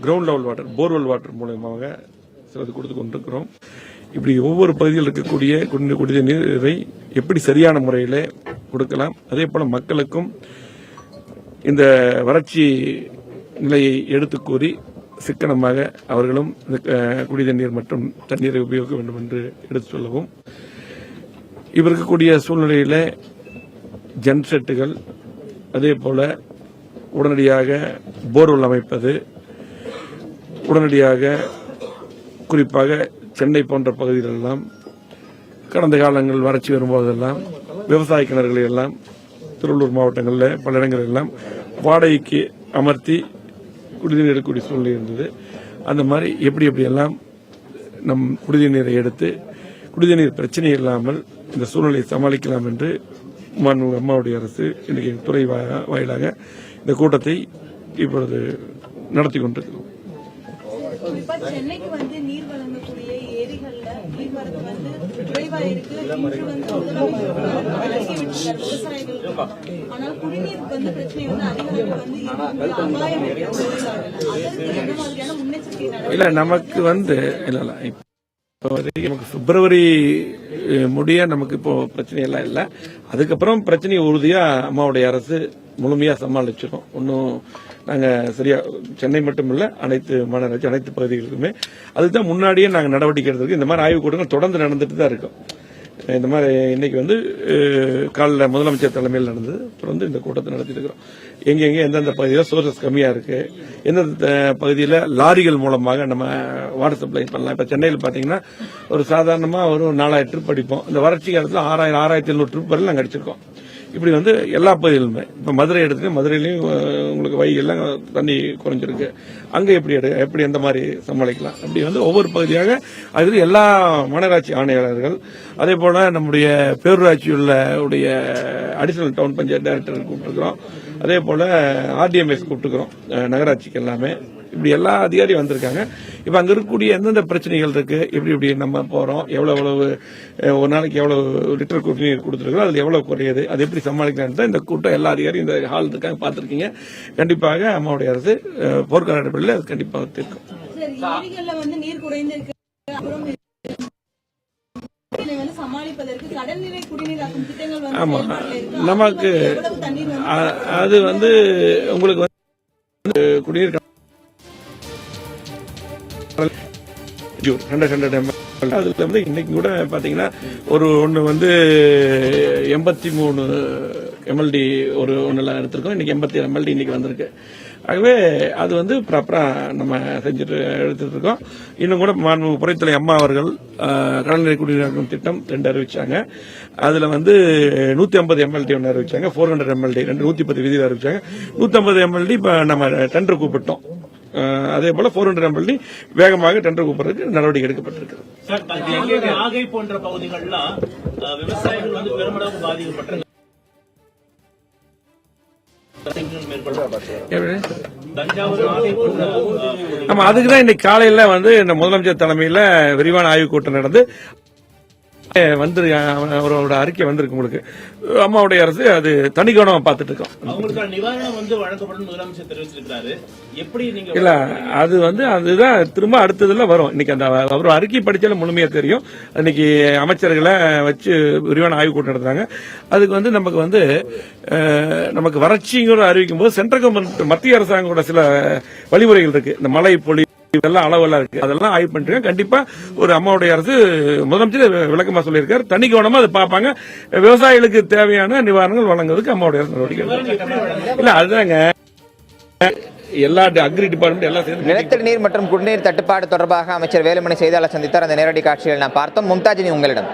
Ground level water, borewell water மூலமாக சிலது கொடுத்து கொண்டிருக்கிறோம். இப்படி ஒவ்வொரு பகுதியில் இருக்கக்கூடிய குடிநீர் நீரை எப்படி சரியான முறையில் கொடுக்கலாம், அதே போல மக்களுக்கும் இந்த வறட்சி நிலையை எடுத்து கூறி சிக்கனமாக அவர்களும் குடிநீர் நீர் மற்றும் தண்ணீரை உபயோகிக்க வேண்டும் என்று எடுத்து சொல்லவும், இப்ப இருக்கக்கூடிய சூழ்நிலையில் ஜென்செட்டுகள், அதே போல உடனடியாக போர்வெல் அமைப்பது, உடனடியாக குறிப்பாக சென்னை போன்ற பகுதிகளெல்லாம் கடந்த காலங்கள் வறட்சி வரும்போதெல்லாம் விவசாய கிணறுகளை எல்லாம் திருவள்ளூர் மாவட்டங்களில் பல இடங்கள் எல்லாம் வாடகைக்கு அமர்த்தி குடிநீர் எடுக்கக்கூடிய சூழ்நிலை இருந்தது. அந்த மாதிரி எப்படி எப்படியெல்லாம் நம் குடிநீர் நீரை எடுத்து குடிநீர் பிரச்சனை இல்லாமல் இந்த சூழ்நிலையை சமாளிக்கலாம் என்று அம்மாவுடைய அரசு இன்றைக்கு துறை வாயிலாக இந்த கூட்டத்தை இப்பொழுது நடத்தி கொண்டிருக்கிறோம். சென்னைக்கு வந்து நீர் வழங்கக்கூடிய ஏரிகள்ல நீர்வரத்து வந்து குறைவா இருக்கு. இன்று வந்து விவசாயிகள் ஆனால் குடிநீருக்கு வந்து பிரச்சனை வந்து அதிகாரிகள் வந்து அபாயம் அதற்கு என்ன மாதிரியான முன்னெச்சரிக்கை இல்ல நமக்கு வந்து இல்ல நமக்கு பிப்ரவரி முடிய நமக்கு இப்போ பிரச்சனை எல்லாம் இல்ல. அதுக்கப்புறம் பிரச்சனையை உறுதியா அம்மாவுடைய அரசு முழுமையா சமாளிச்சிடும். ஒன்னும் நாங்க சரியா சென்னை மட்டும் இல்ல, அனைத்து மாநகராட்சி அனைத்து பகுதிகளுக்குமே அதுதான் முன்னாடியே நாங்க நடவடிக்கை எடுத்திருக்கோம். இந்த மாதிரி ஆய்வுக் கூட்டங்கள் தொடர்ந்து நடந்துட்டு தான் இருக்கும். இந்த மாதிரி இன்னைக்கு வந்து காலைல முதலமைச்சர் தலைமையில் நடந்தது. தொடர்ந்து இந்த கூட்டத்தை நடத்திட்டு இருக்கிறோம். எங்கெங்க எந்தெந்த பகுதியில் சோர்சஸ் கம்மியா இருக்கு, எந்தெந்த பகுதியில் லாரிகள் மூலமாக நம்ம வாட்டர் சப்ளை பண்ணலாம். இப்ப சென்னையில் பாத்தீங்கன்னா ஒரு சாதாரணமா ஒரு 4000 ட்ரிப் அடிப்போம். இந்த வறட்சி காலத்தில் 6700 ட்ரிப் வரை நாங்கள் அடிச்சிருக்கோம். இப்படி வந்து எல்லா பகுதியிலுமே இப்ப மதுரை எடுத்து மதுரையிலையும் உங்களுக்கு வைகெல்லாம் தண்ணி குறைஞ்சிருக்கு. அங்க எப்படி எந்த மாதிரி சமாளிக்கலாம், அப்படி வந்து ஒவ்வொரு பகுதியாக அது எல்லா மாநகராட்சி ஆணையாளர்கள், அதே போல நம்முடைய பேரூராட்சி உடைய அடிஷனல் டவுன் பஞ்சாயத்து டைரக்டர் கூப்பிட்டுருக்கிறோம். அதே போல ஆர்டிஎம்எஸ் கூப்பிட்டுக்கிறோம் நகராட்சிக்கு எல்லாமே. இப்படி எல்லா அதிகாரியும் வந்திருக்காங்க. இப்ப அங்க இருக்கக்கூடிய எந்தெந்த பிரச்சனைகள் இருக்கு, எப்படி நம்ம போறோம், எவ்வளவு ஒரு நாளைக்கு எவ்வளவு லிட்டர் குடிநீர் கொடுத்துருக்கோம், அதுல எவ்வளவு குறையுது, அது எப்படி சமாளிக்கலாம் இந்த கூட்டம் எல்லா அதிகாரியும் இந்த ஹால் இருக்காங்க பார்த்திருக்கீங்க. கண்டிப்பாக அம்மாவுடைய அரசு போர்க்கால அடிப்படையில் அது கண்டிப்பாக தீர்க்கும். ஆமா, நமக்கு அது வந்து உங்களுக்கு வந்து குடிநீர் 100 ml. அதுல வந்து இன்னைக்கு கூட பாத்தீங்கன்னா ஒன்னு வந்து 83 MLD ஒன்னுல எடுத்திருக்கோம். இன்னைக்கு 87 MLD இன்னைக்கு வந்திருக்கு. ஆகவே அது வந்து ப்ராப்பரா நம்ம செஞ்சுட்டு எடுத்துட்டு இருக்கோம். இன்னும் கூட புறைத்துறை அம்மா அவர்கள் கடல்நீர் குடிநீர் திட்டம் 2 அறிவிச்சாங்க. அதுல வந்து 150 MLD ஒன்னு அறிவிச்சாங்க, 400 MLD 110 விதியில் அறிவிச்சாங்க. 150 MLD இப்ப நம்ம டெண்டர் கூப்பிட்டோம். அதே போல 400 MLD வேகமாக டெண்டர் கூப்பிடுறதுக்கு நடவடிக்கை எடுக்கப்பட்டிருக்கு. நாகை போன்ற பகுதிகளில் விவசாயிகள் வந்து பெருமளவு பாதிக்கப்பட்ட ஆமா, அதுக்குதான் இன்னைக்கு காலையில வந்து இந்த முதலமைச்சர் தலைமையில விரிவான ஆய்வுக் கூட்டம் நடந்து அவரோட அறிக்கை வந்திருக்கு. உங்களுக்கு அம்மாவுடைய அரசு அது தனி கவனமா பார்த்துட்டு இருக்கோம். இல்ல அது வந்து அதுதான் திரும்ப அடுத்ததுல வரும். இன்னைக்கு அந்த அவர் அறிக்கை படிச்சாலும் முழுமையா தெரியும். இன்னைக்கு அமைச்சர்களை வச்சு விரிவான ஆய்வு கூட்டம் நடத்துறாங்க. அதுக்கு வந்து நமக்கு வறட்சிங்கிற அறிவிக்கும் போது சென்ட்ரல் கவர்மெண்ட் மத்திய அரசாங்கோட சில வழிமுறைகள் இருக்கு. இந்த மழை பொழி இதெல்லாம் அளவெல்லாம் இருக்கு, அதெல்லாம் ஆய்வு பண்ணிட்டு கண்டிப்பா ஒரு அம்மாவுடைய அரசு முதலமைச்சர் விளக்கமா சொல்லியிருக்காரு. தனி கவனமா அதை பார்ப்பாங்க. விவசாயிகளுக்கு தேவையான நிவாரணங்கள் வழங்குவதற்கு அம்மாவுடைய அரசு நடவடிக்கை இல்ல. அதுதாங்க எல்லா அக்ரி டிபார்ட்மெண்ட் எல்லாம் சேர்ந்து நிலத்தடி நீர் மற்றும் குடிநீர் தட்டுப்பாடு தொடர்பாக அமைச்சர் வேலுமணி செய்தியாளர் சந்தித்தார். அந்த நேரடி காட்சியில் நாம் பார்த்தோம். மும்தாஜினி உங்களிடம்.